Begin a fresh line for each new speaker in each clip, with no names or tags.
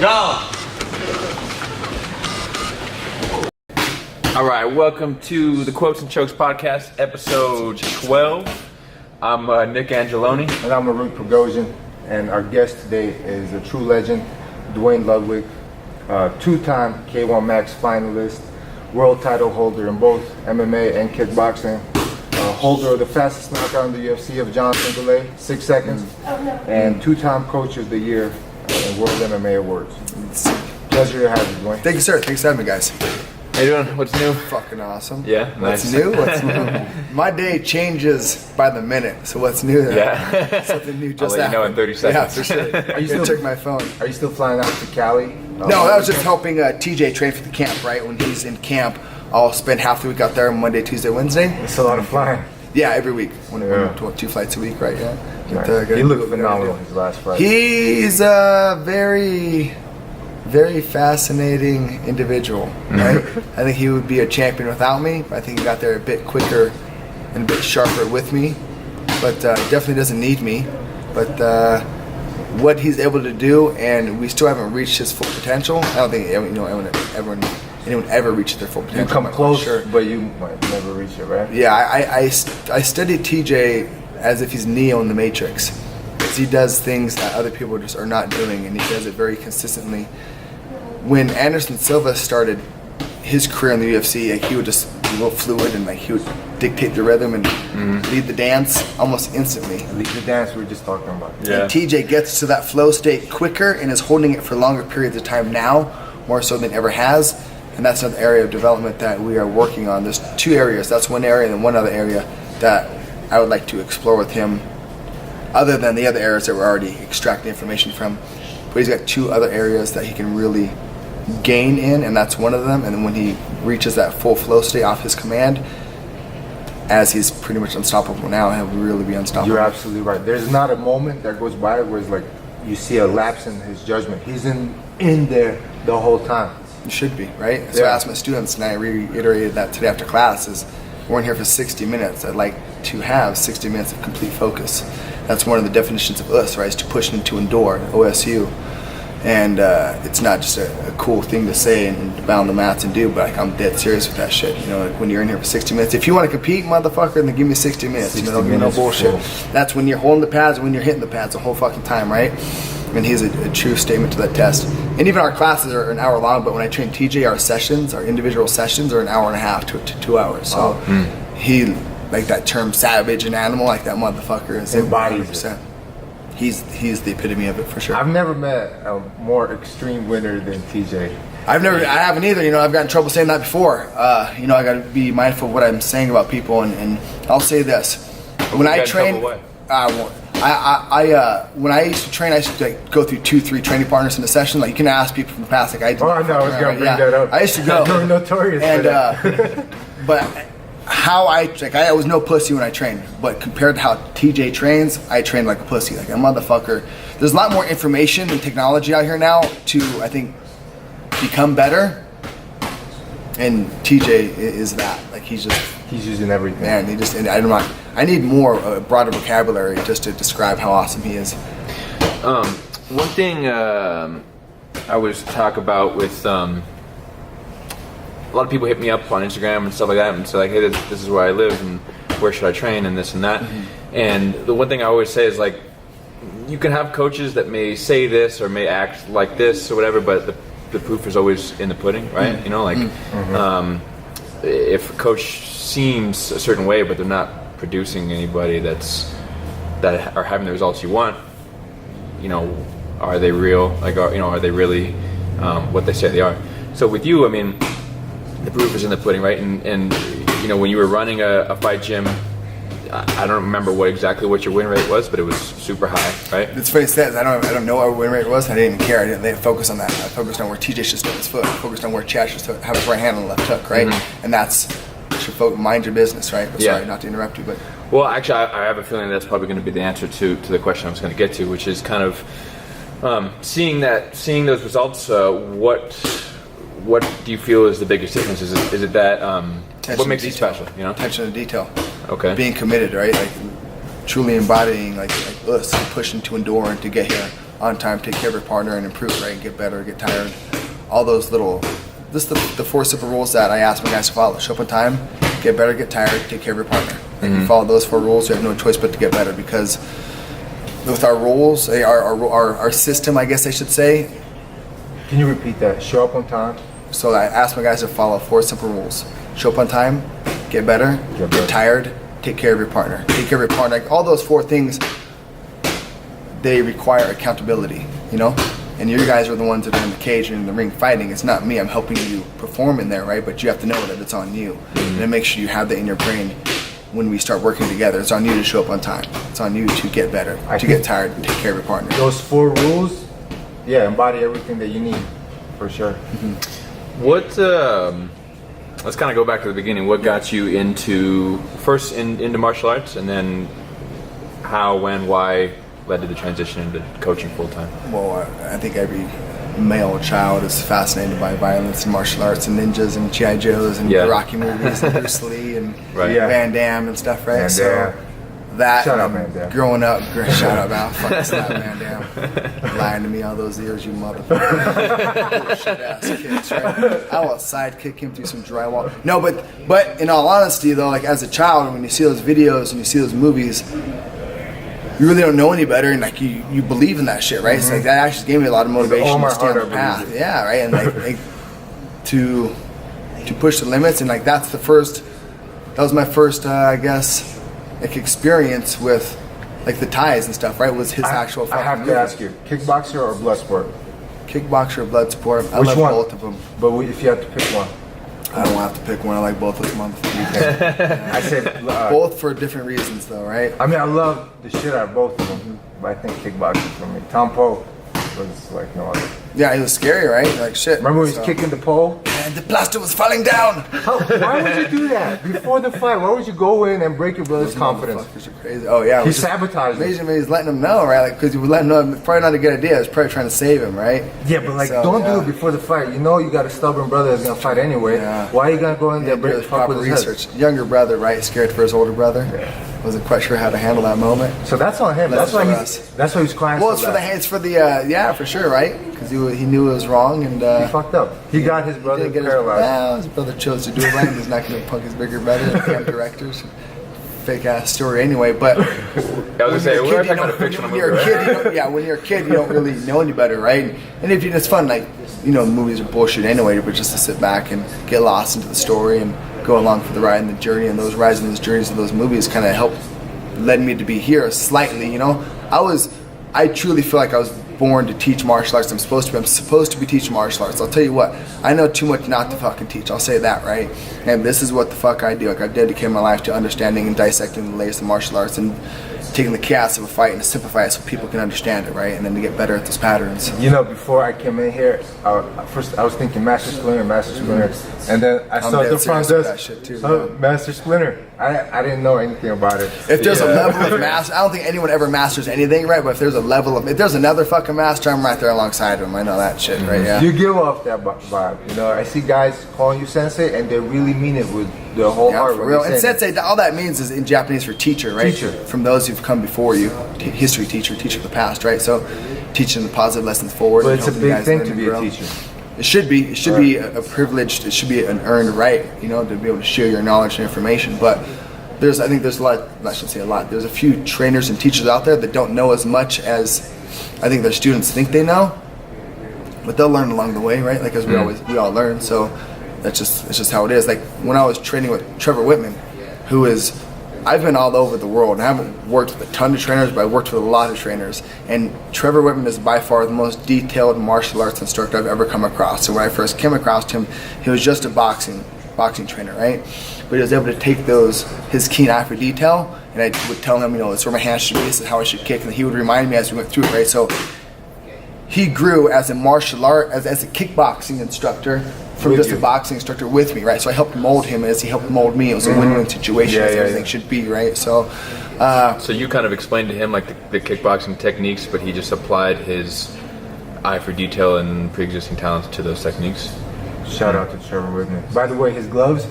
Go! All right, welcome to the Quotes and Chokes podcast, episode 12. I'm Nick Angeloni.
And I'm Winkeljohn. And our guest today is a true legend, Duane Ludwig, two-time K1 Max finalist, world title holder in both MMA and kickboxing, holder of the fastest knockout in the UFC of Jonathan Delay, 6 seconds, and two-time Coach of the Year in World MMA Awards. It's a pleasure to have you, Duane.
Thank you, sir. Thanks for having me, guys.
How you doing? What's new?
Fucking awesome.
Yeah,
What's
nice.
new? What's new? My day changes by the minute, so what's new?
Yeah.
Something new
I'll
just
let you know in 30 seconds.
Yeah, for sure.
Are you still
check my phone?
Are you still flying out to Cali?
No, that was just helping TJ train for the camp, right? When he's in camp, I'll spend half the week out there Monday, Tuesday, Wednesday.
It's a lot of flying.
Yeah, every week.
Yeah.
2 flights a week, right? Yeah.
Nice. He looked phenomenal his last fight.
He's a very fascinating individual, right? I think he would be a champion without me. I think he got there a bit quicker and a bit sharper with me, but definitely doesn't need me. But what he's able to do, and we still haven't reached his full potential. I don't think anyone ever reaches their full potential.
You come close, sure, but you might never reach it, right?
Yeah, I studied TJ as if he's Neo in the Matrix. Because he does things that other people just are not doing, and he does it very consistently. When Anderson Silva started his career in the UFC, like, he would just be a little fluid, and like he would dictate the rhythm and lead the dance almost instantly.
Lead the dance we were just talking about.
Yeah.
And TJ gets to that flow state quicker and is holding it for longer periods of time now, more so than ever has. And that's another area of development that we are working on. There's 2 areas. That's one area, and then one other area that I would like to explore with him, other than the other areas that we're already extracting information from. But he's got 2 other areas that he can really gain in, and that's one of them. And then when he reaches that full flow state off his command, as he's pretty much unstoppable now, he'll really be unstoppable.
You're absolutely right. There's not a moment that goes by where it's like you see a lapse in his judgment. He's in there the whole time.
You should be, right? So I asked my students, and I reiterated that today after class, is we're in here for 60 minutes. I'd like to have 60 minutes of complete focus. That's one of the definitions of us, right? Is to push and to endure, OSU. And it's not just a cool thing to say and to bound the mats and do, but like, I'm dead serious with that shit. You know, like when you're in here for 60 minutes, if you want to compete, motherfucker, then give me 60 minutes.
60
don't give me no bullshit.
Cool.
That's when you're holding the pads and when you're hitting the pads the whole fucking time, right? And he's a true statement to that test. And even our classes are an hour long, but when I train TJ, our sessions, our individual sessions, are an hour and a half to 2 hours. So he, like that term savage and animal, like that motherfucker is
embodies it.
He's the epitome of it for sure.
I've never met a more extreme winner than TJ.
I haven't either. You know, I've gotten in trouble saying that before. You know, I got to be mindful of what I'm saying about people, and I'll say this: when I train, when I used to train, I used to like, go through 2-3 training partners in a session. Like you can ask people from the past. Like I
know, I was gonna bring that up.
I used to go.
You're notorious for that.
But how I was no pussy when I trained, but compared to how TJ trains, I train like a pussy, like a motherfucker. There's a lot more information and technology out here now to, I think, become better. And TJ is that. Like he's
using everything.
Man, I need more broader vocabulary just to describe how awesome he is.
One thing I was talk about with a lot of people hit me up on Instagram and stuff like that and say like, hey, this is where I live and where should I train and this and that. And the one thing I always say is like, you can have coaches that may say this or may act like this or whatever, but the proof is always in the pudding, right? You know, like if a coach seems a certain way but they're not producing anybody that are having the results you want, you know, are they real? Like, are they really what they say they are? So with you, I mean, the proof is in the pudding, right? And you know, when you were running a fight gym, I don't remember exactly what your win rate was, but it was super high, right?
It's funny says I don't know what our win rate was. I didn't even care. I didn't focus on that. I focused on where TJ should start his foot. I focused on where Chad should have his right hand on the left hook, right? And that's mind your business, right? But sorry, not to interrupt you, but
well, actually, I have a feeling that's probably going to be the answer to the question I was going to get to, which is kind of seeing those results. What do you feel is the biggest difference? Is it that what makes it special? You know,
attention to detail.
Okay.
Being committed, right? Like truly embodying like us, pushing to endure and to get here. on time, take care of your partner, and improve, right? Get better, get tired. All those little, this the 4 simple rules that I ask my guys to follow. Show up on time, get better, get tired, take care of your partner. And you follow those 4 rules, you have no choice but to get better, because with our rules, our system, I guess I should say.
Can you repeat that? Show up on time.
So I ask my guys to follow 4 simple rules. Show up on time, get better, get tired, take care of your partner. Take care of your partner. Like, all those 4 things, they require accountability, you know? And you guys are the ones that are in the cage and in the ring fighting. It's not me. I'm helping you perform in there, right? But you have to know that it's on you. And then make sure you have that in your brain when we start working together. It's on you to show up on time. It's on you to get better, to get tired, and take care of your partner.
Those 4 rules, yeah, embody everything that you need, for sure.
What? Let's kind of go back to the beginning. What got you into martial arts, and then how, when, why led to the transition into coaching full time?
Well, I think every male child is fascinated by violence and martial arts and ninjas and G.I. Joes and Rocky movies and Bruce Lee and Van Damme and stuff, right?
Van Damme.
That,
shout out Van Damme.
Growing up, shout out, man, fucking slap Van Damme. Lying to me all those years, you motherfucker. Shit ass kids, right? I will sidekick him through some drywall. No, but in all honesty though, like as a child, when you see those videos and you see those movies, you really don't know any better, and like you believe in that shit, right? It's like that actually gave me a lot of motivation to stay on the path. Yeah, right. And like to push the limits, and like that was my first, I guess, like experience with like the ties and stuff, right? Was his actual.
I have to ask you, kickboxer or blood sport?
Kickboxer or blood sport? I
Which
love
one?
both of them.
But if you have to pick one.
I don't have to pick one. I like both of them.
I said
both for different reasons, though, right?
I mean, I love the shit out of both of them, but I think kickboxing for me. Tom Poe was like no other.
Yeah, it was scary, right? Like shit.
Remember when he was kicking the pole?
And the plaster was falling down.
Why would you do that before the fight? Why would you go in and break your brother's confidence?
Motherfuckers are crazy. Oh yeah,
He sabotaged him.
amazing. He's letting him know, right? Like, because you were letting him know. Probably not a good idea. He's probably trying to save him, right?
Yeah, but like, don't do it before the fight. You know, you got a stubborn brother that's gonna fight anyway.
Yeah.
Why are you gonna go in there and break the fuck
proper
with his
research.
head?
Younger brother, right? Scared for his older brother.
Yeah.
Wasn't quite sure how to handle that moment.
So that's on him. That's why he's crying.
Well,
so
it's for the yeah, for sure, right? Because he knew it was wrong, and
he fucked up. He got his brother paralyzed.
His brother chose to do it right. He's not going to punk his bigger brother. Camp directors, fake ass story anyway. But
I was gonna say we're talking about a fictional movie, right?
When you're a kid, you don't really know any better, right? And if it's fun, like movies are bullshit anyway. But just to sit back and get lost into the story and go along for the ride and the journey, and those rides and those journeys of those movies kind of led me to be here slightly. I truly feel like I was born to teach martial arts. I'm supposed to be teaching martial arts. I'll tell you what, I know too much not to fucking teach. I'll say that, right? And this is what the fuck I do. Like, I've dedicated my life to understanding and dissecting the layers of martial arts and taking the chaos of a fight and to simplify it so people can understand it, right? And then to get better at those patterns.
Before I came in here, first I was thinking Master Splinter, and then I saw the front desk. Master Splinter. I didn't know anything about it.
If there's a level of master, I don't think anyone ever masters anything, right? But if there's another fucking master, I'm right there alongside him. I know that shit, right? Yeah.
You give off that vibe. I see guys calling you sensei, and they really mean it with their whole heart.
For real. And sensei, all that means is in Japanese for teacher, right?
Teacher.
From those who've come before you, history teacher of the past, right? So teaching the positive lessons forward.
But it's a big thing to be a teacher.
It should be. It should be a privilege. It should be an earned right, to be able to share your knowledge and information. But I think there's a lot. I shouldn't say a lot. There's a few trainers and teachers out there that don't know as much as I think their students think they know. But they'll learn along the way, right? Like as we all learn. So it's just how it is. Like when I was training with Trevor Whitman, I've been all over the world. I haven't worked with a ton of trainers, but I worked with a lot of trainers. And Trevor Whitman is by far the most detailed martial arts instructor I've ever come across. So when I first came across him, he was just a boxing trainer, right? But he was able to take his keen eye for detail, and I would tell him, this is where my hands should be, this is how I should kick, and he would remind me as we went through it, right? So he grew as a martial art, as a kickboxing instructor, from just a boxing instructor with me, right? So I helped mold him as he helped mold me. It was a win-win situation, as everything should be, right? So
you kind of explained to him like the kickboxing techniques, but he just applied his eye for detail and pre-existing talents to those techniques.
Shout out to Trevor Whitman. By the way, his gloves,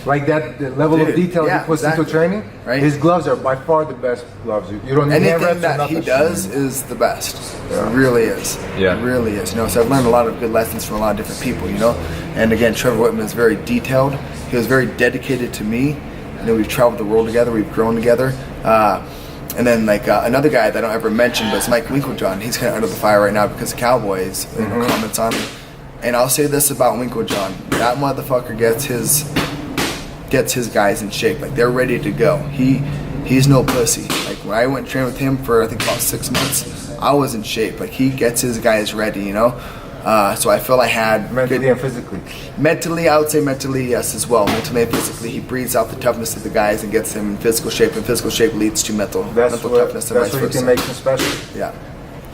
Like that, the level of detail he puts into training.
Right.
His gloves are by far the best gloves. You don't need hand
Anything
reps or
that
nothing.
he does is the best. It really is.
Yeah.
It really is. You know, so I've learned a lot of good lessons from a lot of different people, you know. And again, Trevor Whitman is very detailed. He was very dedicated to me. You know, we've traveled the world together, we've grown together. And then like another guy that I don't ever mention, but it's Mike Winkeljohn. He's kind of under the fire right now because of Cowboys and comments on him. And I'll say this about Winkeljohn: that motherfucker gets his guys in shape. Like they're ready to go. He's no pussy. Like when I went and trained with him for I think about 6 months, I was in shape. Like he gets his guys ready, you know. So I feel I had
mentally and physically.
Mentally, I would say mentally, yes, as well. Mentally and physically, he breathes out the toughness of the guys and gets them in physical shape, and physical shape leads to mental toughness and vice versa.
That's what he makes him special.
Yeah,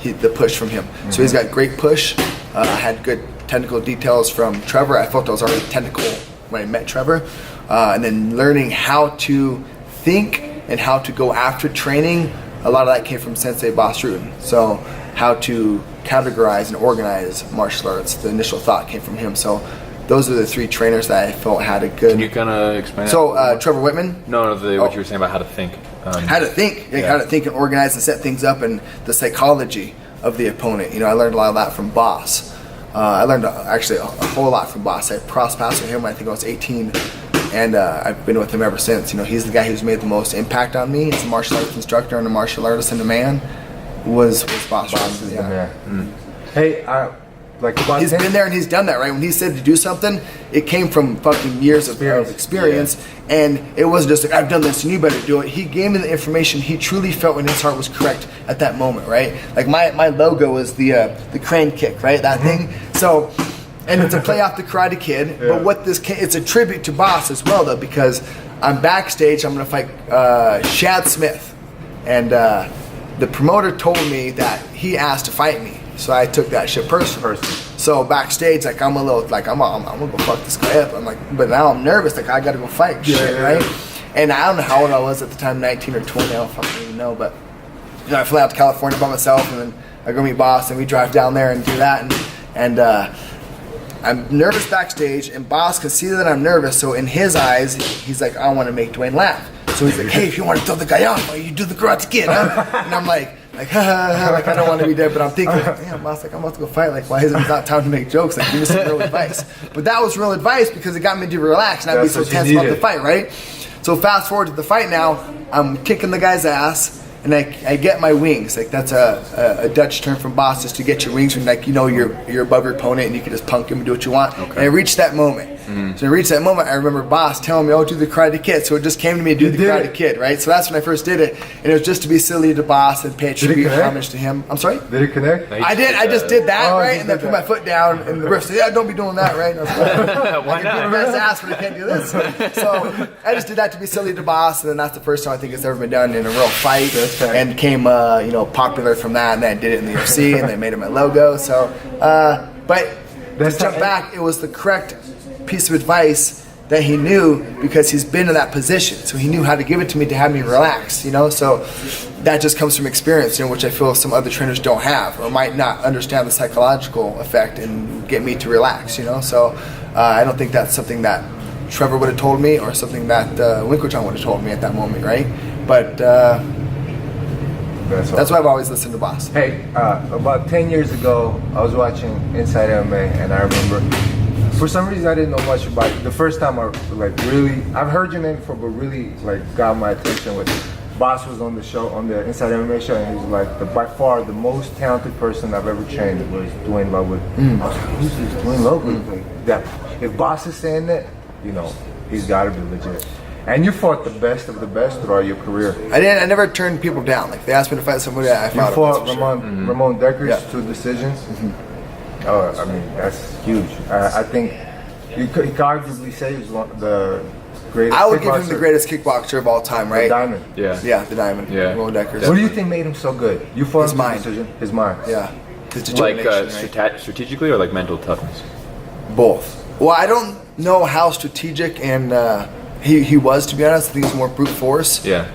the push from him. So he's got great push. I had good technical details from Trevor. I felt I was already technical when I met Trevor. And then learning how to think and how to go after training, a lot of that came from Sensei Boss Rutan. So how to categorize and organize martial arts, the initial thought came from him. So those are the 3 trainers that I felt had a good...
Can you kind of explain that?
So Trevor Whitman?
No, what you were saying about how to think.
How to think. How to think and organize and set things up, and the psychology of the opponent. You know, I learned a lot of that from Boss. I learned actually a whole lot from Boss. I cross-passed with him when I think I was 18. And I've been with him ever since. You know, he's the guy who's made the most impact on me as a martial arts instructor and a martial artist and a man. Was Boss.
Boss is the man. Hey, like about
he's been there and he's done that, right? When he said to do something, it came from fucking years of experience, and it wasn't just like I've done this and you better do it. He gave me the information he truly felt in his heart was correct at that moment, right? Like my logo is the crane kick, right? That thing. So. And it's a play off the Karate Kid, but what it's a tribute to Boss as well, though, because I'm backstage. I'm going to fight Shad Smith, and the promoter told me that he asked to fight me, so I took that shit personally. So backstage, like I'm a little like I'm gonna go fuck this guy up. I'm like, but now I'm nervous. Like I got to go fight shit, right? And I don't know how old I was at the time, 19 or 20. I don't fucking even know, but you know, I fly out to California by myself, and then I go meet Boss, and we drive down there and do that, and I'm nervous backstage, and Boss can see that I'm nervous, so in his eyes, he's like, I want to make Duane laugh. So he's like, hey, if you want to throw the guy off, why you do the Karate Kid, huh? And I'm like, ha ha ha, like I don't want to be there, but I'm thinking, like, damn, Boss, like I'm about to go fight, like why isn't it not time to make jokes? Like give me some real advice. But that was real advice because it got me to relax and not be so tense about the fight, right? So fast forward to the fight now, I'm kicking the guy's ass. And I get my wings. Like that's a Dutch term from Boss, just to get your wings when like you know you're above your opponent and you can just punk him and do what you want. Okay. And I reached that moment. So I reached that moment. I remember Boss telling me, "Oh, do the Karate Kid." So it just came to me to do the Karate Kid, right? So that's when I first did it, and it was just to be silly to Boss and pay tribute homage to him. I'm sorry.
Did it connect?
I did. I just did that, right, and then put my foot down, and the ref said, "Yeah, don't be doing that, right?" And I was like,
why not?
I can ass, but I can't do this. So I just did that to be silly to Boss, and then that's the first time I think it's ever been done in a real fight, and came popular from that, and then I did it in the UFC, and they made it my logo. So, but to jump back, it was the correct piece of advice that he knew because he's been in that position, so he knew how to give it to me to have me relax, you know. So that just comes from experience, you know, which I feel some other trainers don't have or might not understand the psychological effect and get me to relax, you know. So I don't think that's something that Trevor would have told me or something that Winkeljohn would have told me at that moment, right? But that's why I've always listened to Boss.
Hey, about 10 years ago, I was watching Inside MMA, and I remember, for some reason, I didn't know much about it. The first time I I've heard your name before, but really got my attention was Boss was on the show, on the Inside MMA show, and he was like, by far the most talented person I've ever trained was Duane Ludwig. I was like, who's this Duane Ludwig? Like, that, if Boss is saying that, you know, he's got to be legit. And you fought the best of the best throughout your career.
I never turned people down. Like, they asked me to fight somebody, I fought.
You fought Ramon Dekkers, 2 decisions. Oh, I mean, that's huge. I think you could arguably say he's the greatest.
I would give him the greatest kickboxer of all time, right?
The Diamond.
Yeah, the Diamond.
Yeah.
Ramon Dekkers.
What do you think made him so good? You fought
his mind.
His mind.
Yeah. His determination, right?
Strategically or like mental toughness?
Both. Well, I don't know how strategic and he was, to be honest. I think it was more brute force.
Yeah.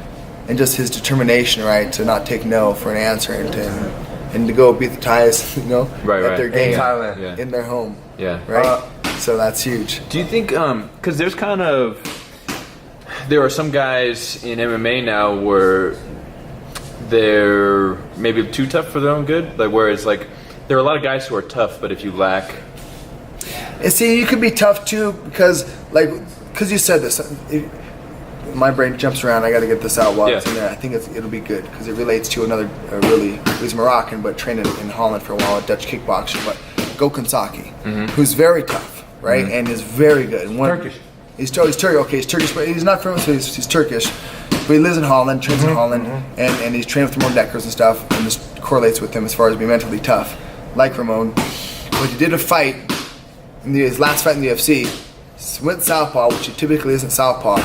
And just his determination, right, to not take no for an answer and to go beat the Thais, you know, at their game,
Thailand.
in their home.
Yeah.
Right? So that's huge.
Do you think, because there's kind of, there are some guys in MMA now where they're maybe too tough for their own good. Like, whereas like there are a lot of guys who are tough, but if you lack,
and see, you could be tough too because you said this. My brain jumps around. I got to get this out while it's in there. I think it'll be good because it relates to another he's Moroccan but trained in Holland for a while, a Dutch kickboxer, but Gokhan Saki, who's very tough, right, and is very good.
Turkish.
He's Turkish. Okay, he's Turkish, but he's not from. So he's Turkish, but he lives in Holland, trains in Holland, and he's trained with Ramon Deckers and stuff, and this correlates with him as far as being mentally tough, like Ramon. But he did a fight in his last fight in the UFC, went southpaw, which he typically isn't southpaw,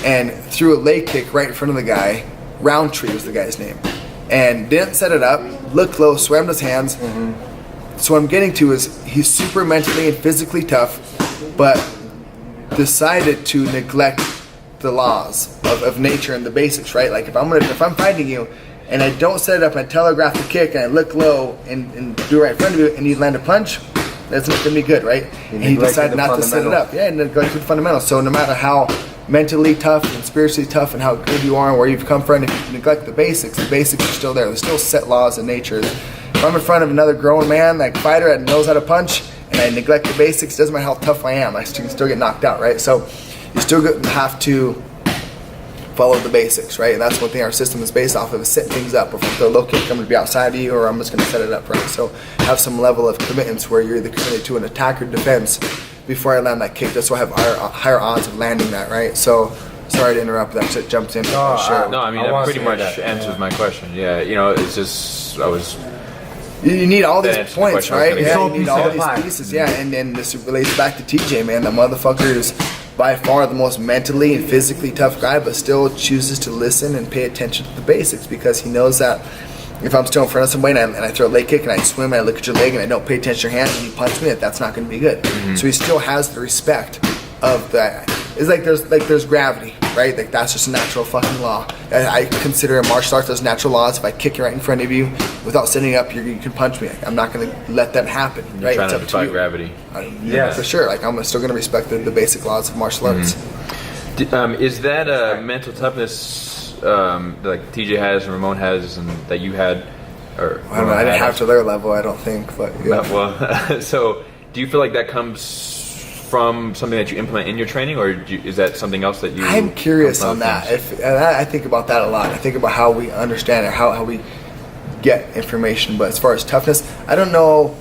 and threw a leg kick right in front of the guy. Roundtree was the guy's name, and didn't set it up. Looked low, swam his hands. So what I'm getting to is he's super mentally and physically tough, but decided to neglect the laws of nature and the basics, right? Like if I'm fighting you and I don't set it up and I telegraph the kick and I look low and do it right in front of you and you land a punch, that's not gonna be good, right? And he decided not to set it up. Yeah, and neglected the fundamentals. So no matter how mentally tough and spiritually tough and how good you are and where you've come from, if you neglect the basics are still there. There's still set laws in nature. If I'm in front of another grown man, like fighter that knows how to punch, and I neglect the basics, doesn't matter how tough I am, I can still get knocked out, right? So you still have to follow the basics, right? And that's one thing our system is based off of, is setting things up. If I throw a low kick, I'm going to be outside of you, or I'm just going to set it up, right? So have some level of commitments where you're either committed to an attack or defense before I land that kick. That's why I have higher odds of landing that, right? So sorry to interrupt, that shit jumped in.
No, I mean, that pretty much answers my question. Yeah, it's just,
you need all these points, right?
Yeah,
you need all these pieces. Yeah, and then this relates back to TJ, man. The motherfucker is by far the most mentally and physically tough guy, but still chooses to listen and pay attention to the basics because he knows that if I'm still in front of somebody and I throw a leg kick and I swim and I look at your leg and I don't pay attention to your hands and you punch me, that's not going to be good. So he still has the respect of that. It's like there's gravity, right? Like that's just a natural fucking law. I consider martial arts as natural laws. If I kick you right in front of you without setting up, you can punch me. I'm not going to let that happen.
You're
right?
trying to defy gravity.
Yeah, for sure. Like I'm still going to respect the basic laws of martial arts.
Is that a mental toughness like TJ has and Ramon has and that you had? Or
I don't know. I didn't have to their level, I don't think. But yeah.
Well, so do you feel like that comes from something that you implement in your training, or is that something else that you?
I'm curious on that. I think about that a lot. I think about how we understand it, how we get information. But as far as toughness, I don't know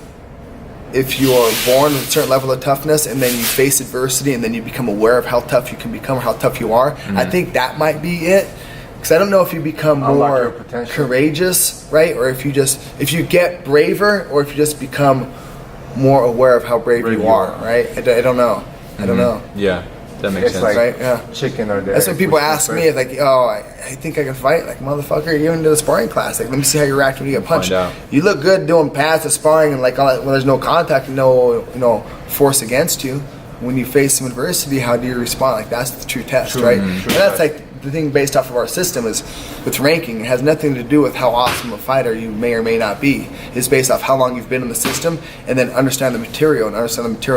if you are born with a certain level of toughness and then you face adversity and then you become aware of how tough you can become or how tough you are. I think that might be it. Because I don't know if you become more courageous, right? Or if you get braver, or if you just become more aware of how brave you are, right? I don't know. I don't know.
Yeah, that makes sense.
Like
right? Yeah.
Chicken or
that's when people ask me, like, oh, I think I can fight. Like, motherfucker, you're into the sparring class. Like, let me see how you react when you get punched. You look good doing pads and sparring and like all that, when there's no contact and no force against you. When you face some adversity, how do you respond? Like, that's the true test, right? And that's like the thing based off of our system is with ranking. It has nothing to do with how awesome a fighter you may or may not be. It's based off how long you've been in the system, and then understand the material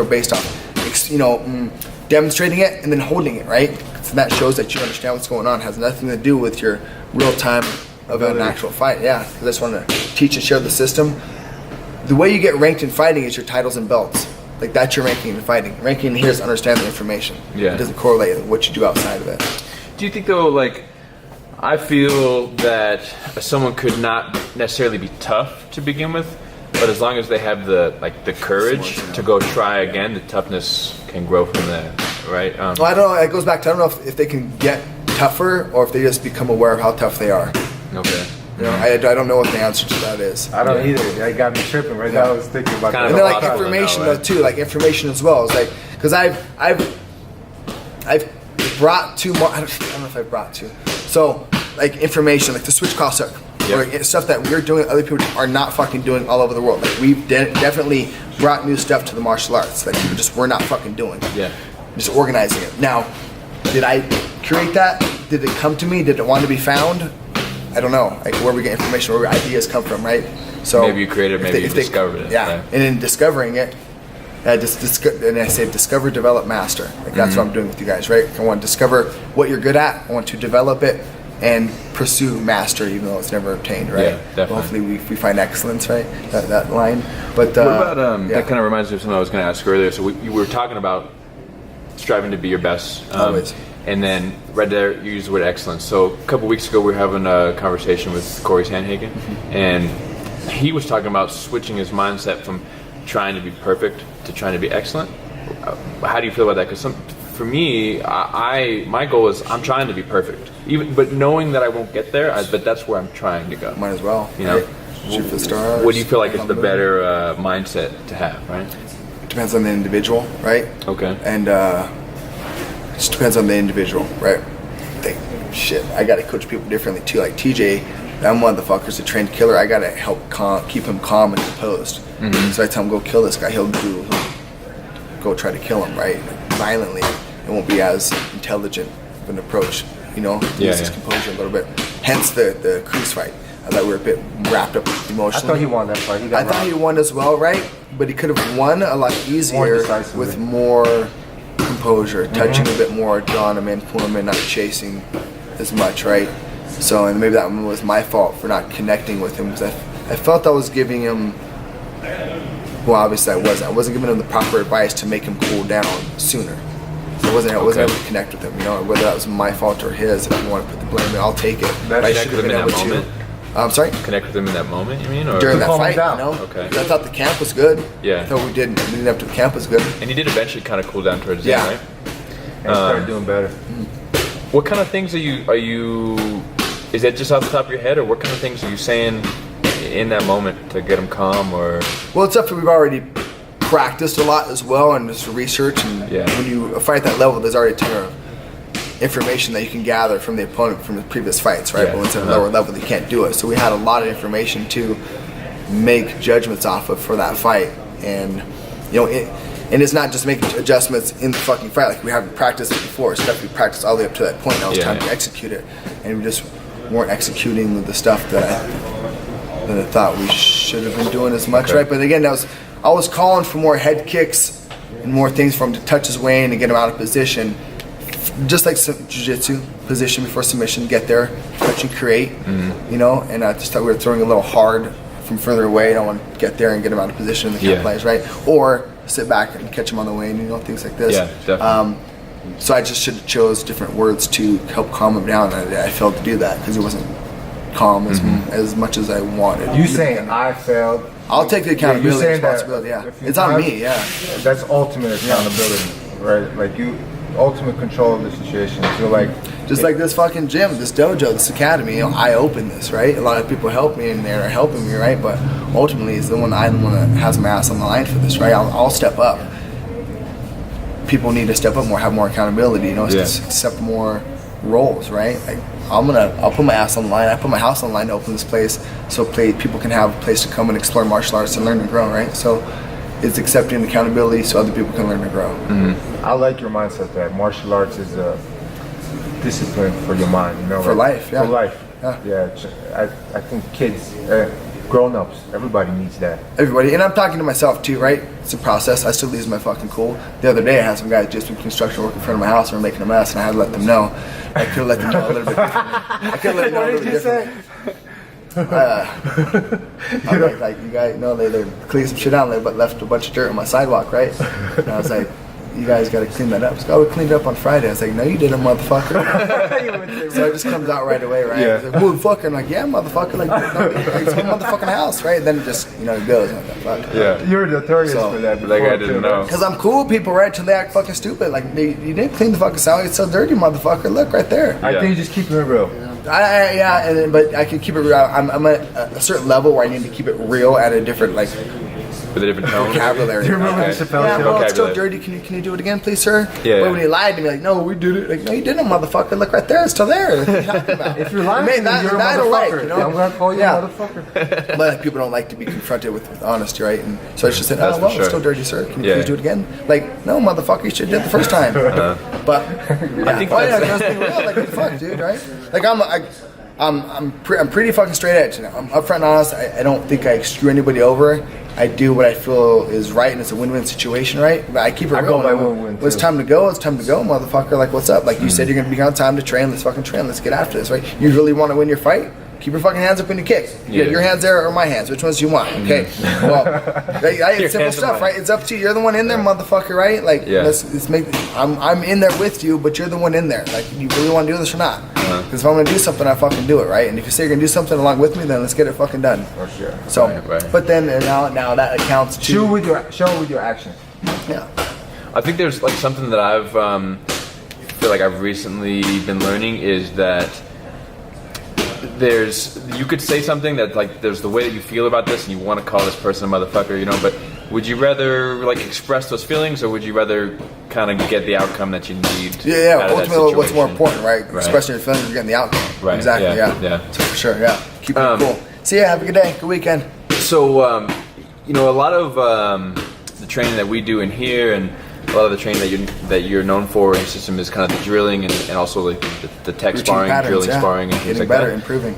based off, demonstrating it and then holding it, right? So that shows that you understand what's going on. It has nothing to do with your real time of an actual fight. Yeah, because I just want to teach and share the system. The way you get ranked in fighting is your titles and belts. Like that's your ranking in fighting. Ranking here is understand the information.
Yeah.
It doesn't correlate with what you do outside of it.
Do you think though, like, I feel that someone could not necessarily be tough to begin with, but as long as they have the courage to go try again, the toughness can grow from there, right?
Well, I don't know. It goes back to I don't know if they can get tougher or if they just become aware of how tough they are.
Okay.
You know, I don't know what the answer to that is.
I don't either. That got me tripping right now. I was thinking about that.
And then like information though too, like information as well. It's like because I've brought two more. I don't know if I brought two. So like information, like the switch cross hook, or stuff that we're doing, other people are not fucking doing all over the world. Like we've definitely brought new stuff to the martial arts that people just we're not fucking doing.
Yeah.
Just organizing it. Now, did I curate that? Did it come to me? Did it want to be found? I don't know. Like where we get information, where ideas come from, right? So
maybe you created, maybe you discovered it.
Yeah. And in discovering it, And I say discover, develop, master. Like that's what I'm doing with you guys, right? I want to discover what you're good at. I want to develop it and pursue master, even though it's never obtained, right?
Yeah, definitely.
Hopefully we find excellence, right? That line. But
what about that kind of reminds me of something I was going to ask earlier. So you were talking about striving to be your best.
Always.
And then right there, you used the word excellence. So a couple weeks ago, we were having a conversation with Corey Sandhagen, and he was talking about switching his mindset from trying to be perfect to trying to be excellent. How do you feel about that? Because for me, my goal is I'm trying to be perfect, but knowing that I won't get there, but that's where I'm trying to go.
Might as well.
You know,
right? Shoot for the stars.
What do you feel like is the better mindset to have? Right.
It depends on the individual, right?
Okay.
And it just depends on the individual, right? Shit, I gotta coach people differently too. Like TJ, that motherfucker's a trained killer. I gotta help keep him calm and composed. So I tell him, go kill this guy. He'll go try to kill him, right? Violently. It won't be as intelligent of an approach, you know? Lose his composure a little bit. Hence the Cruz fight. I thought we were a bit wrapped up emotionally.
I thought he won that fight.
I thought he won as well, right? But he could have won a lot easier with more composure, touching a bit more, drawing him in, pulling him in, not chasing as much, right? So, and maybe that was my fault for not connecting with him, because I felt I was giving him, well, obviously I wasn't giving him the proper advice to make him cool down sooner. So I wasn't able to connect with him, you know, whether that was my fault or his. If you want to put the blame, I'll take it.
I should have been able to.
I'm sorry?
Connect with him in that moment, you mean? Or?
During that
calm him
fight,
down.
you know?
Okay.
I thought the camp was good.
Yeah.
I thought we did leading up to the camp was good.
And he did eventually kind of cool down towards the end, right?
And started doing better.
What kind of things are you? Is that just off the top of your head, or what kind of things are you saying in that moment to get him calm, or?
Well, it's stuff that we've already practiced a lot as well, and just research. And when you fight at that level, there's already a ton of information that you can gather from the opponent from the previous fights, right? But when it's at a lower level, you can't do it. So we had a lot of information to make judgments off of for that fight, and you know, and it's not just making adjustments in the fucking fight. Like we haven't practiced it before. It's stuff we practiced all the way up to that point. Now it's time to execute it, and we just weren't executing the stuff that I thought we should have been doing as much, right? But again, I was calling for more head kicks and more things for him to touch his way in and get him out of position. Just like some jiu-jitsu, position before submission, get there, touch and create, you know, and I just thought we were throwing a little hard from further away. I don't want to get there and get him out of position in the camp plays, right? Or sit back and catch him on the way, and you know, things like this.
Yeah, definitely.
So I just should have chose different words to help calm him down, and I failed to do that because he wasn't calm as much as I wanted.
You saying I failed?
I'll take the accountability and responsibility, It's on me,
That's ultimate accountability, right? Like you, ultimate control of the situation. So like,
just like this fucking gym, this dojo, this academy, you know, I opened this, right? A lot of people help me in there, are helping me, right? But ultimately, it's I'm the one that has my ass on the line for this, right? I'll step up. People need to step up more, have more accountability, you know, accept more roles, right? Like, I'll put my ass on the line. I put my house on the line to open this place, so people can have a place to come and explore martial arts and learn and grow, right? So it's accepting accountability so other people can learn and grow.
I like your mindset that martial arts is a discipline for your mind, you know,
for life,
for life. I think kids, grown-ups, everybody needs that.
Everybody, and I'm talking to myself too, right? It's a process. I still lose my fucking cool. The other day I had some guys just doing construction work in front of my house and were making a mess, and I had to let them know. I could have let them know a little bit differently. I could have let them know a little bit differently. Like you guys know, they cleaned some shit out, but left a bunch of dirt on my sidewalk, right? And I was like, you guys got to clean that up. It's like, oh, we cleaned it up on Friday. I was like, no, you didn't, motherfucker. So it just comes out right away, right? Like, motherfucker. I'm like, yeah, motherfucker. Like, it's my motherfucking house, right? And then it just, you know, it goes. Like, fuck.
Yeah, you're notorious for that.
Like I didn't know.
Because I'm cool with people, right? Till they act fucking stupid. Like, you didn't clean the fucking salad. It's so dirty, motherfucker. Look right there.
I think you just keep it real.
But I can keep it real. I'm at a certain level where I need to keep it real at a different, like,
with a different tone.
Vocabulary.
Do you remember the Chappelle
Yeah,
show?
well, it's still dirty. Can you do it again, please, sir?
Yeah.
But when he lied to me, like, no, we did it. Like, no, you didn't, motherfucker. Look right there. It's still there. What are you talking about?
If you're lying, you're a motherfucker. You know? I'm gonna call you a motherfucker.
But people don't like to be confronted with honesty, right? And so I just said, oh, well, it's still dirty, sir. Can you please do it again? Like, no, motherfucker, you should have did it the first time. But
I think
that's being real. Like, fuck, dude, right? Like, I'm pretty fucking straight edge. I'm upfront and honest. I don't think I screw anybody over. I do what I feel is right, and it's a win-win situation, right? But I keep it real.
go by win-win,
When it's
too.
time to go, motherfucker. Like, what's up? Like you said, you're gonna be on time to train. Let's fucking train. Let's get after this, right? You really want to win your fight? Keep your fucking hands up when you kick.
Yeah.
Your hands there or my hands? Which ones do you want? Okay. Well, it's simple
hands are
stuff,
mine.
right? It's up to you. You're the one in there, motherfucker, right? Like, let's make. I'm in there with you, but you're the one in there. Like, you really want to do this or not? Because if I'm gonna do something, I fucking do it, right? And if you say you're gonna do something along with me, then let's get it fucking done.
For sure.
So,
Right.
but then now that accounts to
Show with your actions.
yeah.
I think there's like something that I've feel like I've recently been learning is that you could say something that like there's the way that you feel about this and you want to call this person a motherfucker, you know, but would you rather like express those feelings or would you rather kind of get the outcome that you need?
Yeah,
out of that
ultimately what's more
situation?
important, right? Expressing your feelings, you're getting the outcome.
Right,
Exactly,
yeah.
So for sure, yeah. Keep it cool. See ya, have a good day, good weekend.
So, you know, a lot of the training that we do in here and a lot of the training that you're known for in system is kind of the drilling and also like the tech
Routine
sparring,
patterns,
drilling
yeah.
sparring, and things
Getting
like
better,
that.
improving.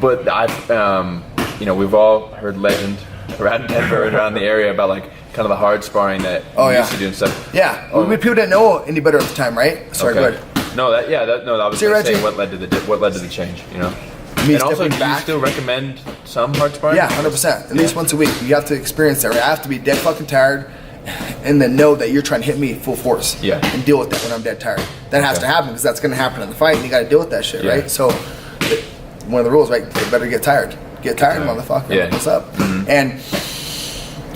But I've, you know, we've all heard legend around Denver and around the area about like kind of the hard sparring that you used to do and stuff.
Yeah, people didn't know any better at the time, right? Sorry, go ahead.
No, I was
See,
going to
Reggie?
say what led to the change, you know.
Me
And also,
stepping
do you
back.
still recommend some hard sparring?
Yeah, 100%. At least once a week. You have to experience that, right? I have to be dead fucking tired and then know that you're trying to hit me full force.
Yeah.
And deal with that when I'm dead tired. That has to happen because that's going to happen in the fight and you got to deal with that shit,
Yeah.
right? So, one of the rules, right? You better get tired. Get tired, motherfucker.
Yeah.
What's up? And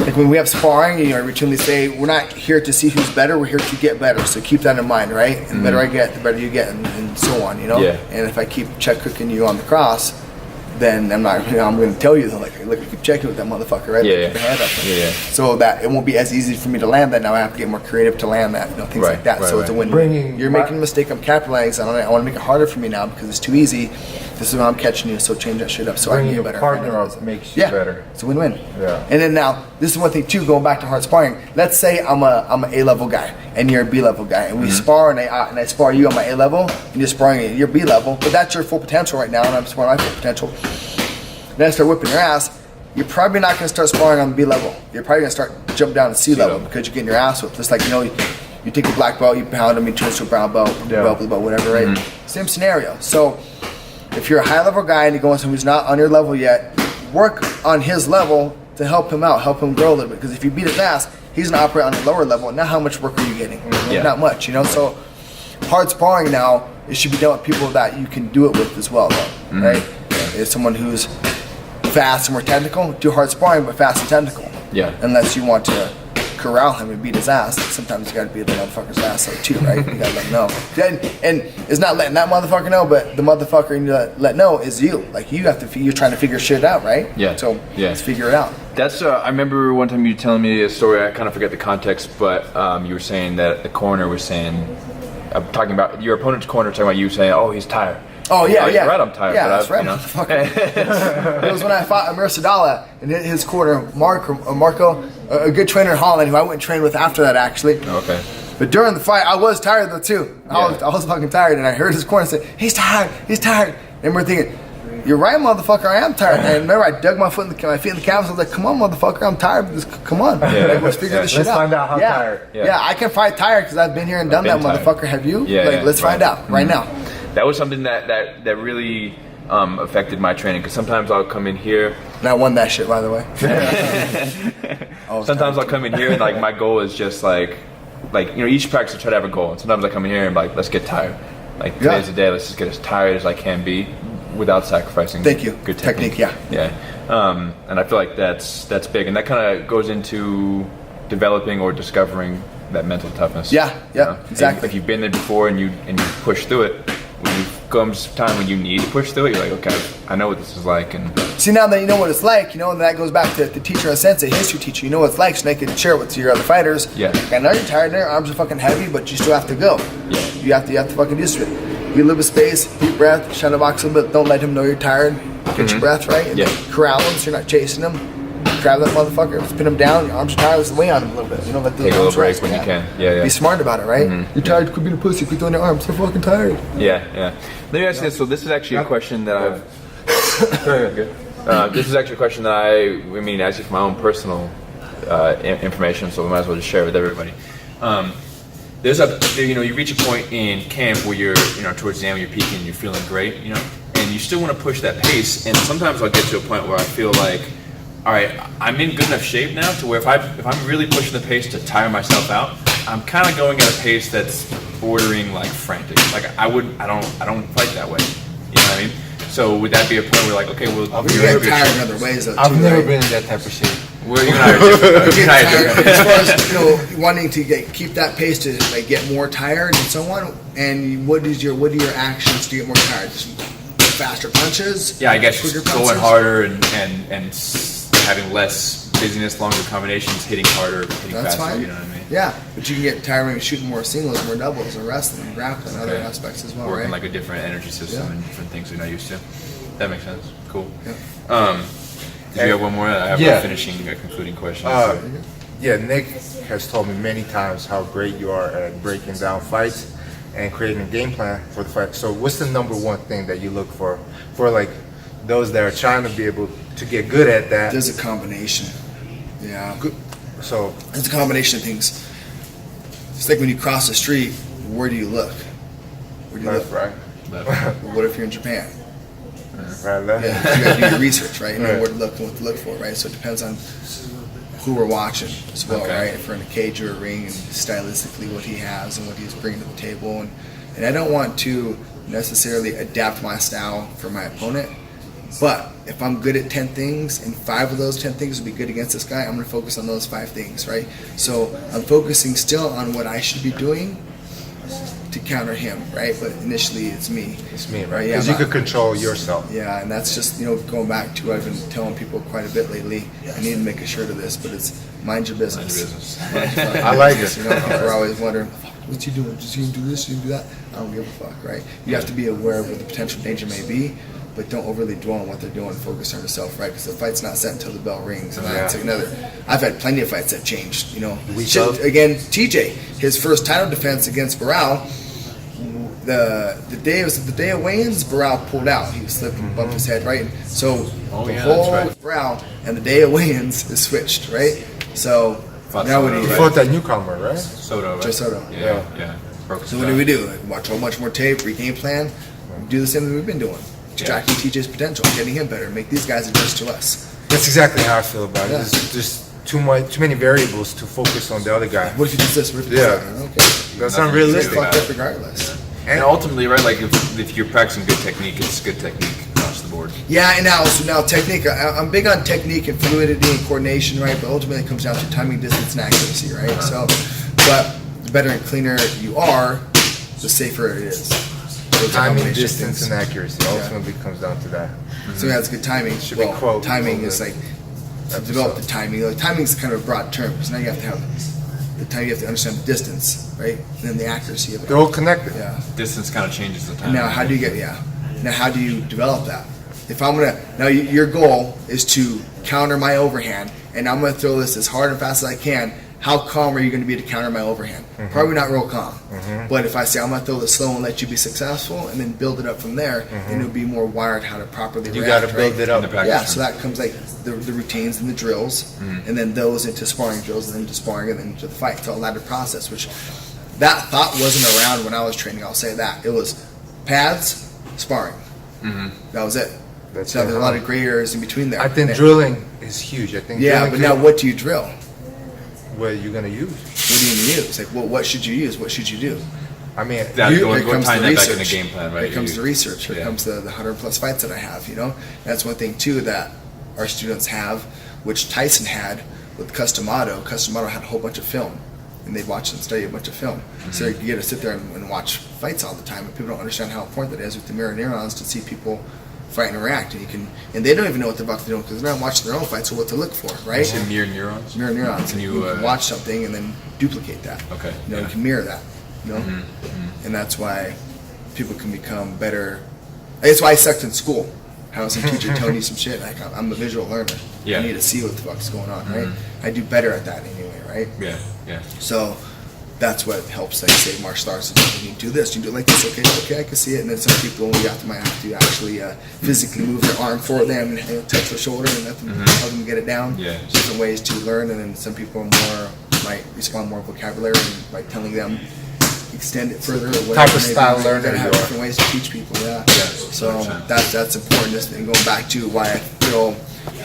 like when we have sparring, you know, I routinely say, we're not here to see who's better, we're here to get better. So keep that in mind, right? And the better I get, the better you get, and so on, you know?
Yeah.
And if I keep check cooking you on the cross, then I'm not, you know, I'm going to tell you, like, look, keep checking with that motherfucker, right?
Yeah,
Keep your hand up.
Yeah.
So that it won't be as easy for me to land that. Now I have to get more creative to land that, you know, things
Right,
like that.
right,
So it's a
right.
win-win. You're making a mistake, I'm capitalizing on it. I want to make it harder for me now because it's too easy. This is how I'm catching you, so change that shit up so I can
Bringing
get
a
better.
partner up makes you better.
It's a win-win.
Yeah.
And then now, this is one thing too. Going back to hard sparring. Let's say I'm a A-level guy and you're a B-level guy, and we spar and I spar you on my A-level, and you're sparring at your B-level, but that's your full potential right now, and I'm sparring my full potential. Then I start whipping your ass. You're probably not going to start sparring on the B-level. You're probably going to start jump down to C-level because you're getting your ass whipped. Just like, you know, you take a black belt, you pound them, you turn to a brown belt, blue belt, whatever, right? Same scenario. So if you're a high-level guy and you're going to someone who's not on your level yet, work on his level to help him out, help him grow a little bit. Because if you beat his ass, he's going to operate on a lower level. Now how much work are you getting?
Yeah.
Not much, you know? So hard sparring now, it should be done with people that you can do it with as well, though, right? It's someone who's fast and more technical, do hard sparring, but fast and technical.
Yeah.
Unless you want to corral him and beat his ass. Sometimes you gotta beat the motherfucker's ass though too, right? You gotta let him know. And it's not letting that motherfucker know, but the motherfucker you let know is you. Like you have to, you're trying to figure shit out, right?
Yeah.
So
Yeah.
let's figure it out.
That's. I remember one time you telling me a story. I kind of forget the context, but you were saying that the corner was saying, I'm talking about your opponent's corner, talking about you saying, "Oh, he's tired."
Oh yeah,
You're
yeah.
right, I'm tired.
Yeah,
but
that's right, motherfucker. It was when I fought Amir Sadala and his corner, Marco, a good trainer in Holland, who I went and trained with after that actually.
Okay.
But during the fight, I was tired though too. I was fucking tired, and I heard his corner say, "He's tired, he's tired." And we're thinking, "You're right, motherfucker. I am tired." And remember, I dug my feet in the canvas. I was like, "Come on, motherfucker. I'm tired. Come on. Like, let's figure this shit
Let's
out."
find out how tired.
Yeah, I can fight tired because I've been here and done that,
been tired.
motherfucker. Have you?
Yeah,
Like,
yeah,
let's find out right now.
That was something that really affected my training because sometimes I'll come in here.
And I won that shit, by the way.
Sometimes I'll come in here and like my goal is just like you know, each practice I try to have a goal, and sometimes I come in here and like, let's get tired. Like today's the day, let's just get as tired as I can be without sacrificing.
Thank you.
Good
Technique,
technique. Yeah. And I feel like that's big, and that kind of goes into developing or discovering that mental toughness.
Yeah,
you know?
exactly.
If you've been there before and you push through it, when you comes time when you need to push through it, you're like, okay, I know what this is like, and
See, now that you know what it's like, you know, and that goes back to the teacher and sensei, history teacher. You know what it's like, so they can share it with your other fighters.
Yeah.
Like, I know you're tired, your arms are fucking heavy, but you still have to go.
Yeah.
You have to fucking do it. You live with space, deep breath, shadow box a little bit. Don't let him know you're tired. Get your breath right. And
Yeah.
then corral him so you're not chasing him. Grab that motherfucker, spin him down. Your arms are tired. Let's weigh on him a little bit. You know, let the
take a little
arms
break
rest.
when you can. Yeah.
Be smart about it, right? You're tired. Quit being a pussy. Quit throwing your arms. You're fucking tired.
Yeah. Let me ask you this. So this is actually a question that I've. Good. This is actually a question that I mean to ask you for my own personal information, so we might as well just share it with everybody. You reach a point in camp where you're, towards the end, you're peaking, you're feeling great, and you still want to push that pace. And sometimes I'll get to a point where I feel like, all right, I'm in good enough shape now to where if I'm really pushing the pace to tire myself out, I'm kind of going at a pace that's bordering like frantic. Like I don't fight that way. You know what I mean? So would that be a point where like, okay, well,
You get tired in other ways though, too,
I've never
right?
been in that type of shape.
Well, you and I are different.
You
You and I are
get tired,
different.
as far as wanting to keep that pace to like get more tired and so on. And what are your actions to get more tired? Just faster punches.
Yeah, I guess
quicker
just going
punches?
harder and having less busyness, longer combinations, hitting harder, hitting
That's
faster.
fine.
You know what I mean?
Yeah, but you can get tired when you're shooting more singles, more doubles, and wrestling, and grappling, and other
Okay.
aspects as well,
Working
right?
like a different energy system
Yeah.
and different things we're not used to. That makes sense. Cool.
Yeah.
Did you have one more? I have
Yeah.
a concluding question.
Yeah, Nick has told me many times how great you are at breaking down fights and creating a game plan for the fight. So what's the number one thing that you look for like those that are trying to be able to get good at that?
There's a combination. Yeah.
So
It's a combination of things. It's like when you cross the street, where do you look? Where do you
left,
look?
right,
Well, what if you're in Japan?
right, left.
Yeah, you gotta do your research, right? You know
Right.
where to look and what to look for, right? So it depends on who we're watching as well,
Okay.
right? If we're in a cage or a ring, and stylistically what he has and what he's bringing to the table, and I don't want to necessarily adapt my style for my opponent, but if I'm good at 10 things and 5 of those 10 things will be good against this guy, I'm going to focus on those 5 things, right? So I'm focusing still on what I should be doing to counter him, right? But initially it's me.
It's me, right?
Right, yeah,
Because you
but-
could control yourself.
Yeah, and that's just, going back to what I've been telling people quite a bit lately. I need to make a shirt of this, but it's mind your business. Mind your fucking
I like
business,
it.
People are always wondering, what's he doing? Does he do this? Does he do that? I don't give a fuck, right? You have to be aware of what the potential danger may be, but don't overly dwell on what they're doing. Focus on yourself, right? Because the fight's not set until the bell rings. And that's another. I've had plenty of fights that changed,
Shit.
Again, TJ, his first title defense against Barral, the day of weigh-ins, Barral pulled out. He slipped and bumped his head, right? So the whole
that's right.
Barral and the day of weigh-ins is switched, right? So now what do
You
you
fought that newcomer, right?
Soto, right?
Just Soto.
Yeah. Broke
So what do we do? Like, watch a whole bunch more tape, re-game plan, do the same thing we've been doing. Extracting TJ's potential, getting him better, make these guys adjust to us.
That's exactly how I feel about it.
Yeah.
There's just too many variables to focus on the other guy.
What if you do this? What if you do
Yeah.
that? Okay.
That's
Nothing
unrealistic.
Fucked up regardless.
And ultimately, right, like if you're practicing good technique, it's good technique across the board.
Yeah, and now technique. I'm big on technique and fluidity and coordination, right? But ultimately, it comes down to timing, distance, and accuracy, right? So, but the better and cleaner you are, the safer it is. So it's a
Timing,
combination of
distance,
things.
and accuracy ultimately comes down to that.
So yeah, it's good timing.
Should be quote
timing
on
is
the
like to develop the timing. Like, timing is kind of a broad term because now you have to have the time. You have to understand the distance, right? And then the accuracy of it.
They're all connected.
Yeah.
Distance kind of changes the time.
Now, how do you get? Yeah. Now, how do you develop that? If I'm gonna now, your goal is to counter my overhand, and I'm gonna throw this as hard and fast as I can. How calm are you going to be to counter my overhand? Probably not real calm. But if I say I'm going to throw this slow and let you be successful, and then build it up from there, then it'll be more wired how to properly
You
react.
got to build
right?
it up.
In the practice
Yeah,
room.
so that comes like the routines and the drills, and then those into sparring drills, and then to sparring, and then to the fight. It's a ladder process, which that thought wasn't around when I was training. I'll say that. It was pads, sparring. That was it.
That's
So
it,
there's a lot of gray areas in between there.
I think
And-
drilling is huge. I think
Yeah,
drilling
but now
could-
what do you drill?
what are you gonna use?
What do you use? Like, what should you use? What should you do?
I mean,
That-
You-
going-
here comes
tying
the
that back in the
research.
game plan, right?
Here comes the research. Here
Yeah.
comes the 100+ fights that I have, That's one thing, too, that our students have, which Tyson had with Customato. Customato had a whole bunch of film, and they'd watch and study a bunch of film. So you get to sit there and watch fights all the time, and people don't understand how important that is with the mirror neurons to see people fight and react. And they don't even know what they're about to do because they're not watching their own fights, so what to look for, right?
It's in mirror neurons.
Mirror neurons.
Can
And
you,
you can watch something and then duplicate that.
Okay,
You
yeah.
can mirror that. And that's why people can become better. That's why I sucked in school. How some teacher telling you some shit. Like, I'm a visual learner.
Yeah.
I need to see what the fuck's going on, right? I do better at that anyway, right?
Yeah.
So that's what helps, like, say, martial arts. You do this, you do it like this, okay, I can see it. And then some people only might have to actually physically move their arm for them and touch their shoulder and let them help them get it down.
Yeah.
Different ways to learn, and then some people might respond more vocabulary and by telling them extend it further. Or whatever.
Type of style learner.
Gotta have different ways to teach people. Yeah. So
100%.
that's important. And going back to why I feel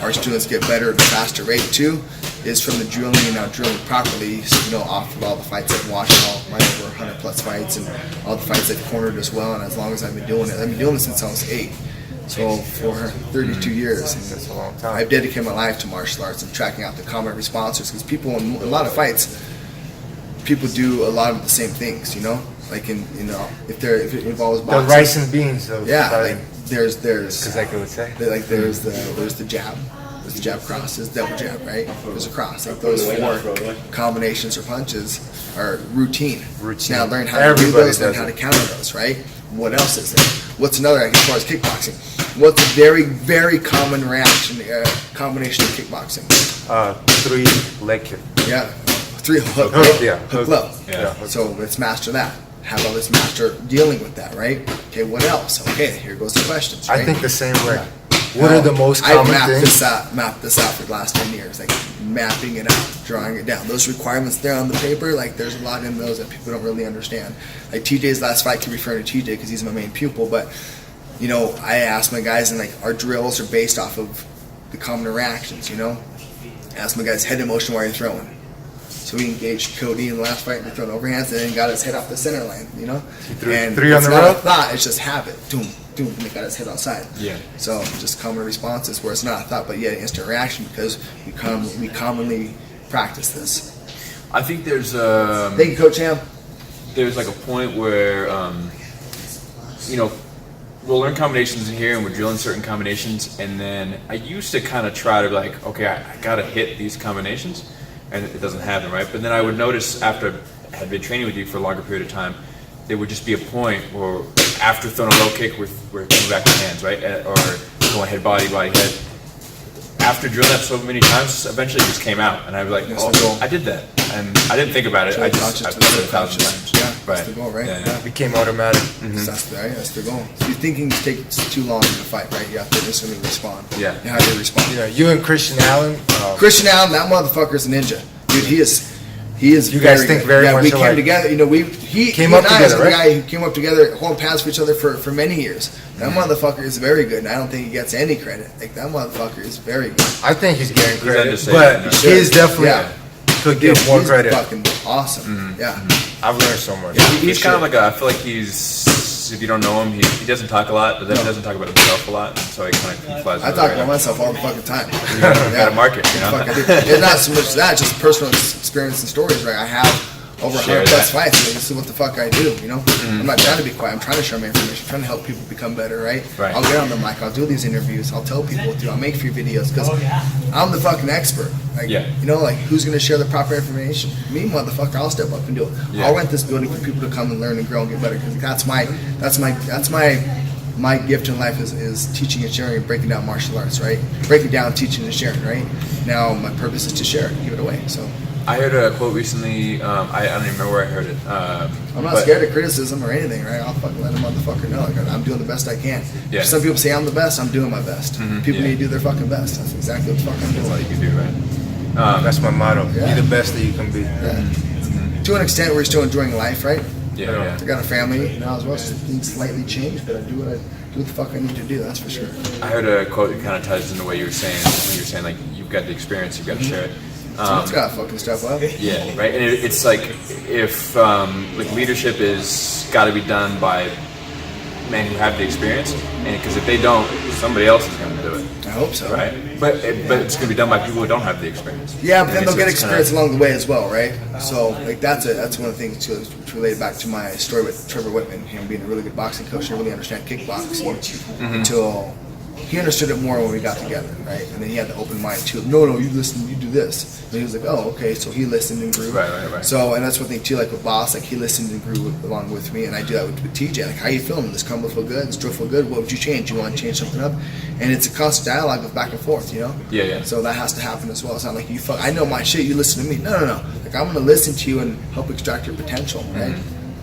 our students get better at a faster rate too, is from the drilling and now drilling properly. So, off of all the fights I've watched, all my over 100 plus fights, and all the fights I've cornered as well. And as long as I've been doing it since I was 8. So for 32 years.
That's a long time.
I've dedicated my life to martial arts and tracking out the common responses, because people in a lot of fights, people do a lot of the same things, like if it involves
The
boxing.
rice and beans of
Like there's
because I would say.
like there's the jab, there's the jab cross, there's double jab, right? There's a cross. Like those 4 combinations or punches are routine. Now learn how to do those, learn how to counter those, right? What else is there? What's another, as far as kickboxing? What's a very, very common combination of kickboxing?
3 leg kick.
Yeah, 3 hook,
Hook,
right?
yeah.
Hook low.
Yeah.
So let's master that. How about let's master dealing with that, right? Okay, what else? Okay, here goes the questions, right?
I think the same way. What are the most
I've
common
mapped
things?
mapped this out for the last 10 years, like mapping it out, drawing it down. Those requirements there on the paper, like there's a lot in those that people don't really understand. Like TJ's last fight, keep referring to TJ because he's my main pupil, but I ask my guys, and like our drills are based off of the common reactions, I ask my guys head in motion while you're throwing. So we engaged Cody in the last fight, and throwing overhands, and then got his head off the center line, And
3 on
it's
the
not
rope?
a thought, it's just habit. Doom, doom, and they got his head outside.
Yeah.
So just common responses where it's not a thought, but yet instant reaction, because we commonly practice this.
I think there's
Thank you, Coach Ham.
there's like a point where we'll learn combinations in here and we're drilling certain combinations, and then I used to kind of try to be like, okay, I gotta hit these combinations, and it doesn't happen, right? But then I would notice after I had been training with you for a longer period of time, there would just be a point where after throwing a low kick, we're coming back to hands, right? Or going head, body, head. After drilling that so many times, eventually it just came out, and I was like, I did that, and I didn't think about it. I've done it 1,000 times.
Yeah, that's the goal, right?
Yeah.
Became automatic.
That's the goal. If you're thinking to take too long in a fight, right? You have to instantly respond.
Yeah.
And how do you respond?
You and Christian Allen.
Christian Allen, that motherfucker's a ninja, dude. He is. You
guys think very much
we came
alike.
together. He
Came
he
up
and I
together,
was the
right?
guy who came up together, holding pads for each other for many years. That motherfucker is very good, and I don't think he gets any credit. Like that motherfucker is very good.
I think he's getting credit,
understated,
but
you know.
he's definitely could get more
He's
credit.
fucking awesome. Yeah.
I've learned so much.
He's kind of like I feel like he's, if you don't know him, he doesn't talk a lot, but then he doesn't talk about himself a lot, and so he flies.
I talk about myself all the fucking time.
You gotta market,
Fuck, I do. It's not so much that, just personal experience and stories, right? I have over 100 plus fights. So this is what the fuck I do, I'm not trying to be quiet. I'm trying to share my information. I'm trying to help people become better, right? I'll get on the mic. I'll do these interviews. I'll tell people what to do. I'll make 3 videos because I'm the fucking expert. Like, like who's gonna share the proper information? Me, motherfucker. I'll step up and do it.
Yeah.
I'll rent this building for people to come and learn and grow and get better. Because that's my gift in life is teaching and sharing and breaking down martial arts, right? Breaking down, teaching and sharing, right? Now my purpose is to share it, give it away. So
I heard a quote recently. I don't even remember where I heard it.
I'm not scared of criticism or anything, right? I'll fucking let a motherfucker know. Like, I'm doing the best I can.
Yeah.
Some people say I'm the best. I'm doing my best. People need to do their fucking best. That's exactly what the fuck I'm
That's all
doing.
you can do, right?
That's my motto.
Yeah.
Be the best that you can be.
Yeah. To an extent, we're still enjoying life, right?
Yeah.
I got a family now as well, so things slightly changed, but I do what the fuck I need to do. That's for sure.
I heard a quote that kind of ties into what you were saying. When you were saying like you've got the experience, you've got to share it.
Someone's got to fucking step up.
Yeah, right. And it's like if like leadership is got to be done by men who have the experience, and because if they don't, somebody else is going to do it.
I hope so.
Right. But it's going to be done by people who don't have the experience.
Yeah, but then
And
they'll get
it's
experience
kinda-
along the way as well, right? So like that's one of the things too, which related back to my story with Trevor Whitman, him being a really good boxing coach and really understand kickboxing until he he understood it more when we got together, right? And then he had the open mind too. No, you listen, you do this. And he was like, oh, okay. So he listened and grew.
Right.
So, and that's one thing too, like with Boss, like he listened and grew along with me, and I do that with TJ. Like, how you feeling? This combo feel good? This drill feel good? What would you change? You want to change something up? And it's a constant dialogue of back and forth, you know?
Yeah.
So that has to happen as well. It's not like you fuck. I know my shit. You listen to me. No. Like, I'm gonna listen to you and help extract your potential, right?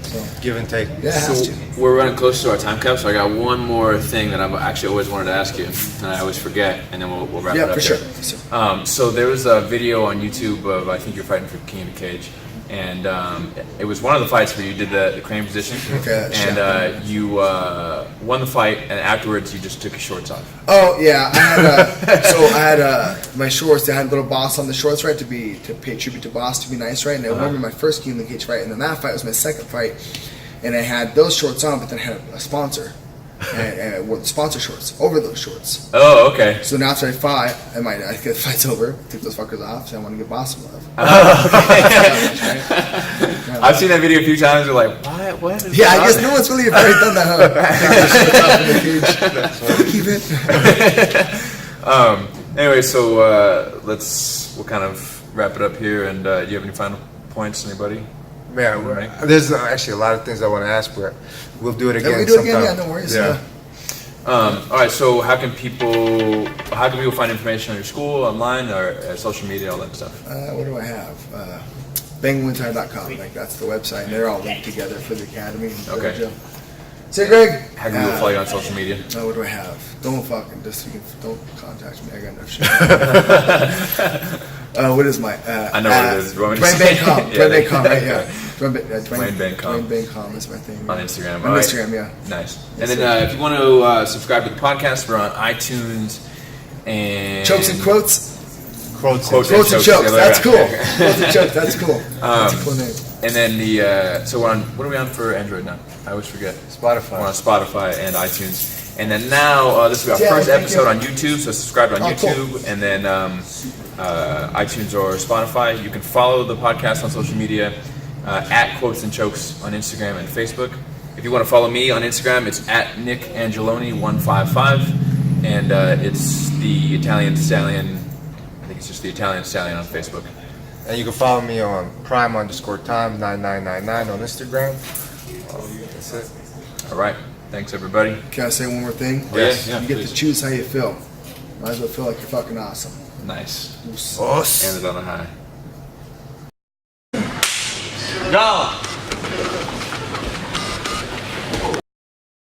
So,
Give and take.
yeah, it has to.
We're running close to our time cap, so I got one more thing that I've actually always wanted to ask you, and I always forget, and then we'll wrap it
Yeah,
up
for
there.
sure.
So there was a video on YouTube of, I think you're fighting for King of the Cage, and it was one of the fights where you did the crane position,
Okay,
and you won the fight, and afterwards you just took your shorts off.
Oh yeah, I had my shorts. I had a little Boss on the shorts, right, to pay tribute to Boss, to be nice, right. And I remember my first King of the Cage fight, and then that fight was my second fight, and I had those shorts on, but then I had a sponsor, and I wore the sponsor shorts over those shorts.
Oh, okay.
So now after I fought, I get the fight's over, took those fuckers off, so I want to give Boss some love.
I've seen that video a few times. You're like, what is
Yeah, I
going
guess
on?
no one's really ever done that, huh? Keep it.
Anyway, so we'll kind of wrap it up here. And do you have any final points, anybody?
Man, there's actually a lot of things I want to ask, but we'll do it again.
Yeah, we do it
sometime.
again. Yeah, no worries.
Yeah.
All right. So how can people find information on your school, online, or social media, all that stuff?
What do I have? Bangwintai.com. Like, that's the website. And they're all linked together for the academy. And
Okay.
dojo. Say, Greg.
How can people follow you on social media?
What do I have? Don't contact me. I got enough shit. What is my?
I know what it is.
Dwayne Bancom.
Yeah,
Dwayne Bancom, right? Yeah.
Dwayne Bancom.
Dwayne Bancom is my thing.
On Instagram.
On
All right.
Instagram, yeah.
Nice.
Yes,
And then if you want to subscribe to the podcast, we're on iTunes and
Chokes and quotes.
Quotes.
Quotes.
Quotes and
Chokes,
chokes.
yeah,
That's
right.
cool. Quotes and chokes. That's cool. That's a cool name.
And then so we're on. What are we on for Android now? I always forget.
Spotify.
We're on Spotify and iTunes. And then now this will be our first episode on YouTube. So subscribe on YouTube,
cool.
and then iTunes or Spotify. You can follow the podcast on social media at Quotes and Chokes on Instagram and Facebook. If you want to follow me on Instagram, it's at NickAngeloni155, and it's the Italian Stallion. I think it's just the Italian Stallion on Facebook.
And you can follow me on prime_time9999 on Instagram. That's it.
All right. Thanks, everybody.
Can I say one more thing?
Yes.
You get to choose how you feel. Might as well feel like you're fucking awesome.
Nice.
Us.
End it on a high.
Go!